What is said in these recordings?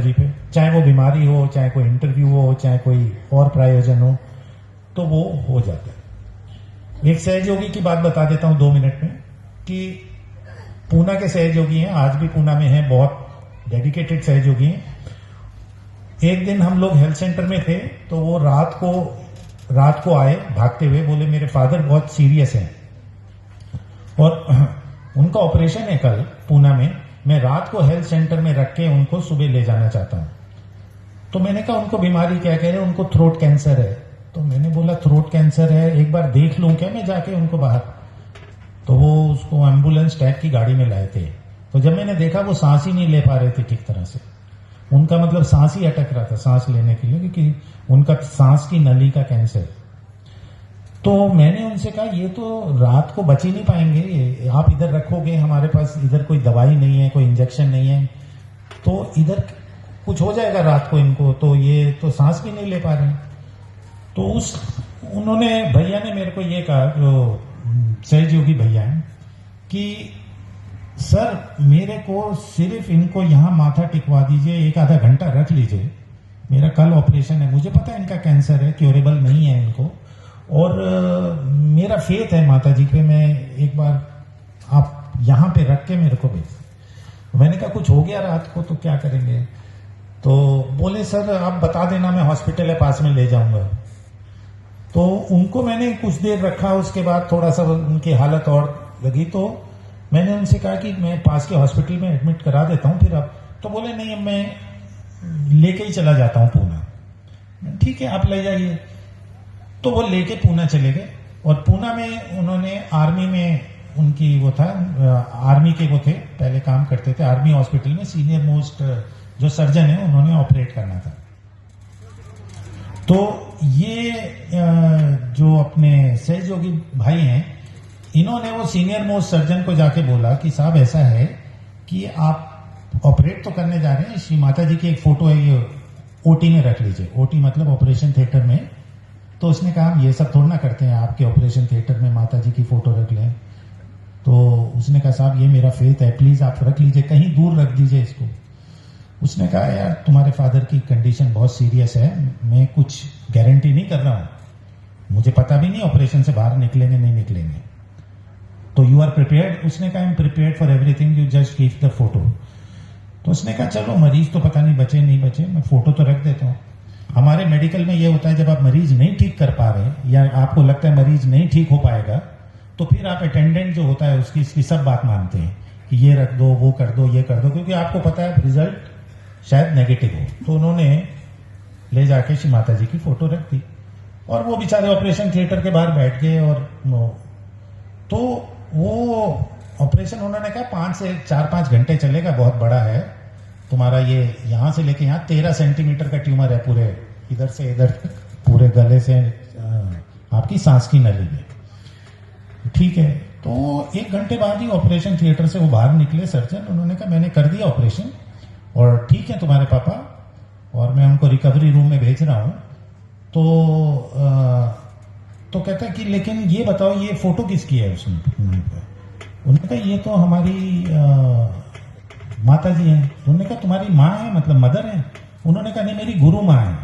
जी पे, चाहे वो बीमारी हो, चाहे कोई इंटरव्यू हो, चाहे कोई और प्रायोजन हो, तो वो हो जाता है। एक सहयोगी की बात बता देता हूं 2 मिनट में कि पूना के सहयोगी हैं, आज भी पूना में हैं, बहुत डेडिकेटेड सहयोगी हैं। एक दिन हम लोग हेल्थ सेंटर में थे, तो वो रात को आए भागते हुए, बोले मेरे फादर बहुत सीरियस हैं और उनका ऑपरेशन है कल पूना में, मैं रात को हेल्थ सेंटर में रख के उनको सुबह ले जाना चाहता हूं। तो मैंने कहा उनको बीमारी क्या कह रहे हैं, उनको थ्रोट कैंसर है। तो मैंने बोला थ्रोट कैंसर है, एक बार देख लूं क्या मैं जाके उनको बाहर। तो वो उसको एम्बुलेंस टाइप की गाड़ी में लाए थे। तो जब मैंने देखा वो सांस ही नहीं ले पा रहे थे ठीक तरह से, उनका मतलब सांस ही अटक रहा था सांस लेने के लिए, क्योंकि उनका सांस की नली का कैंसर। तो मैंने उनसे कहा ये तो रात को बच ही नहीं पाएंगे, आप इधर रखोगे, हमारे पास इधर कोई दवाई नहीं है, कोई इंजेक्शन नहीं है, तो इधर कुछ हो जाएगा रात को इनको, तो ये तो सांस भी नहीं ले पा रहे हैं। तो उन्होंने भैया ने मेरे को ये कहा, जो सहयोगी भैया हैं, कि सर मेरे को सिर्फ इनको यहाँ माथा टिकवा दीजिए, 1 आधा घंटा रख लीजिए, मेरा कल ऑपरेशन है, मुझे पता है इनका कैंसर है, क्योरेबल नहीं है इनको, और मेरा फेथ है माता जी पे, मैं एक बार आप यहाँ पे रख के मेरे को भेज। मैंने कहा कुछ हो गया रात को तो क्या करेंगे। तो बोले सर आप बता देना, मैं हॉस्पिटल है पास में ले जाऊंगा। तो उनको मैंने कुछ देर रखा, उसके बाद थोड़ा सा उनकी हालत और लगी, तो मैंने उनसे कहा कि मैं पास के हॉस्पिटल में एडमिट करा देता हूँ फिर आप। तो बोले नहीं मैं लेके ही चला जाता हूँ पूना। ठीक है आप ले जाइए। तो वो लेके पूना चले गए, और पूना में उन्होंने आर्मी में उनकी वो था, आर्मी के वो थे, पहले काम करते थे आर्मी हॉस्पिटल में, सीनियर मोस्ट जो सर्जन है उन्होंने ऑपरेट करना था। तो ये जो अपने सहयोगी भाई हैं, इन्होंने वो सीनियर मोस्ट सर्जन को जाके बोला कि साहब ऐसा है कि आप ऑपरेट तो करने जा रहे हैं, श्री माता जी की एक फोटो है, ये ओटी में रख लीजिए। ओटी मतलब ऑपरेशन थिएटर में। तो उसने कहा हम ये सब थोड़ा ना करते हैं, आपके ऑपरेशन थिएटर में माता जी की फोटो रख लें। तो उसने कहा साहब ये मेरा फेथ है, प्लीज आप रख लीजिए, कहीं दूर रख दीजिए इसको। उसने कहा यार तुम्हारे फादर की कंडीशन बहुत सीरियस है, मैं कुछ गारंटी नहीं कर रहा हूं, मुझे पता भी नहीं ऑपरेशन से बाहर निकलेंगे नहीं निकलेंगे, तो यू आर प्रिपेयर्ड। उसने कहा I am prepared for everything, you just keep the photo. तो उसने कहा चलो मरीज तो पता नहीं बचे नहीं बचे, मैं फोटो तो रख देता हूँ। हमारे मेडिकल में ये होता है, जब आप मरीज नहीं ठीक कर पा रहे या आपको लगता है मरीज नहीं ठीक हो पाएगा, तो फिर आप अटेंडेंट जो होता है उसकी इसकी सब बात मानते हैं कि ये रख दो, वो कर दो, ये कर दो, क्योंकि आपको पता है रिजल्ट शायद नेगेटिव हो। तो उन्होंने ले जाके श्री माता जी की फोटो रख दी, और वो बेचारे ऑपरेशन थिएटर के बाहर बैठ गए। और तो वो ऑपरेशन उन्होंने कहा 5 से 4-5 घंटे चलेगा, बहुत बड़ा है तुम्हारा, ये यहां से लेके यहाँ 13 सेंटीमीटर का ट्यूमर है, पूरे इधर से इधर तक, पूरे गले से आपकी सांस की नली में। ठीक है। तो 1 घंटे बाद ही ऑपरेशन थिएटर से वो बाहर निकले सर्जन, उन्होंने कहा मैंने कर दिया ऑपरेशन और ठीक है तुम्हारे पापा, और मैं उनको रिकवरी रूम में भेज रहा हूं। तो कहता है कि लेकिन ये बताओ ये फोटो किसकी है उसमें। उन्होंने कहा ये तो हमारी माता जी हैं। उन्होंने कहा तुम्हारी माँ है, मतलब मदर है। उन्होंने कहा नहीं मेरी गुरु माँ है।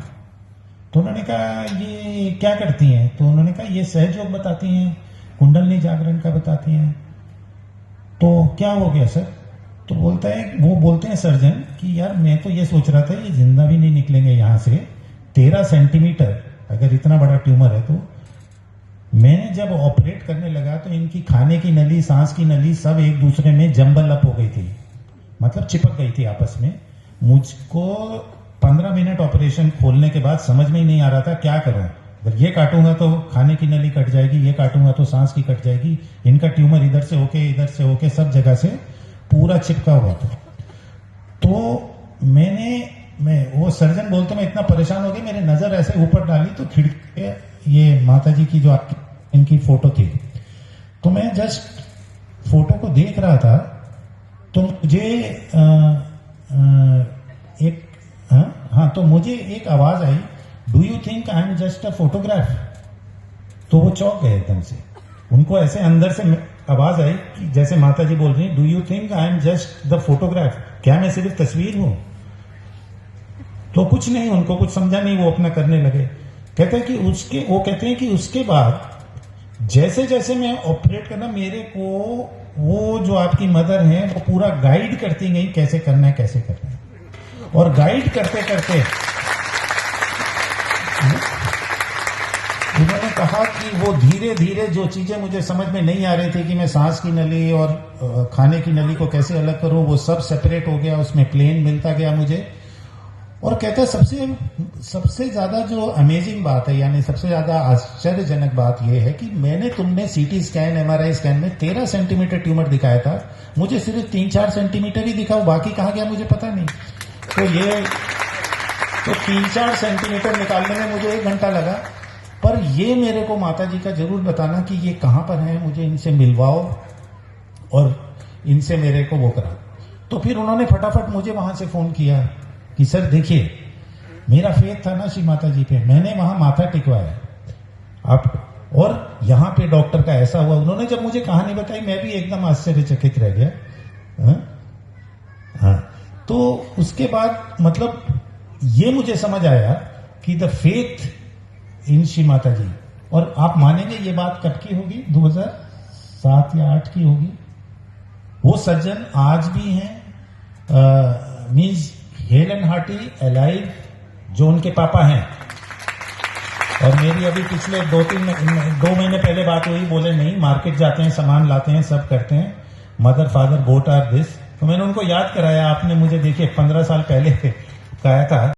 तो उन्होंने कहा ये क्या करती हैं। तो उन्होंने कहा ये सहयोग बताती हैं, कुंडलनी जागरण का बताती हैं। तो क्या हो गया सर। तो बोलता है, वो बोलते हैं सर्जन कि यार मैं तो ये सोच रहा था ये जिंदा भी नहीं निकलेंगे यहाँ से, 13 सेंटीमीटर अगर इतना बड़ा ट्यूमर है। तो मैंने जब ऑपरेट करने लगा तो इनकी खाने की नली, सांस की नली सब एक दूसरे में जंबल अप हो गई थी, मतलब चिपक गई थी आपस में। मुझको 15 मिनट ऑपरेशन खोलने के बाद समझ में ही नहीं आ रहा था क्या करूं। अगर ये काटूंगा तो खाने की नली कट जाएगी, ये काटूंगा तो सांस की कट जाएगी, इनका ट्यूमर इधर से होके सब जगह से पूरा चिपका हुआ था। तो मैं वो सर्जन बोलते मैं इतना परेशान हो गया, मेरी नजर ऐसे ऊपर डाली तो खिड़की ये माता जी की जो इनकी फोटो थी। तो मैं जस्ट फोटो को देख रहा था तो मुझे तो मुझे एक आवाज आई, do you think I am just a photograph. तो वो चौंक गए एकदम से, उनको ऐसे अंदर से आवाज आई कि जैसे माता जी बोल रही, do you think I am just the photograph, क्या मैं सिर्फ तस्वीर हूं। तो कुछ नहीं, उनको कुछ समझा नहीं, वो अपना करने लगे। कहते हैं कि उसके बाद जैसे जैसे मैं ऑपरेट करना, मेरे को वो जो आपकी मदर है वो पूरा गाइड करती गई कैसे करना है कैसे करना है। और गाइड करते करते उन्होंने कहा कि वो धीरे धीरे जो चीजें मुझे समझ में नहीं आ रही थी कि मैं सांस की नली और खाने की नली को कैसे अलग करूं, वो सब सेपरेट हो गया, उसमें प्लेन मिलता गया मुझे। और कहते हैं सबसे ज्यादा जो अमेजिंग बात है, यानी सबसे ज्यादा आश्चर्यजनक बात यह है कि तुमने सीटी स्कैन MRI स्कैन में 13 सेंटीमीटर ट्यूमर दिखाया था, मुझे सिर्फ 3-4 सेंटीमीटर ही दिखा, बाकी कहाँ गया मुझे पता नहीं। तो 3-4 सेंटीमीटर निकालने में मुझे 1 घंटा लगा। पर ये मेरे को माता जी का जरूर बताना कि ये कहां पर है, मुझे इनसे मिलवाओ और इनसे मेरे को वो करा। तो फिर उन्होंने फटाफट मुझे वहां से फोन किया कि सर देखिए, मेरा फेथ था ना श्री माता जी पे, मैंने वहां माथा टिकवाया आप, और यहां पे डॉक्टर का ऐसा हुआ। उन्होंने जब मुझे कहानी बताई मैं भी एकदम आश्चर्यचकित रह गया। हाँ, तो उसके बाद मतलब ये मुझे समझ आया कि the faith in Shri Mata जी। और आप मानेंगे ये बात कब की होगी, 2007 या 8 की होगी। वो सज्जन आज भी हैं, मीन्स हेलन हार्टी अलाइव, जो उनके पापा हैं। और मेरी अभी पिछले 2 महीने पहले बात हुई, बोले नहीं मार्केट जाते हैं, सामान लाते हैं, सब करते हैं, mother father both are this. तो मैंने उनको याद कराया, आपने मुझे देखिए 15 साल पहले कहा था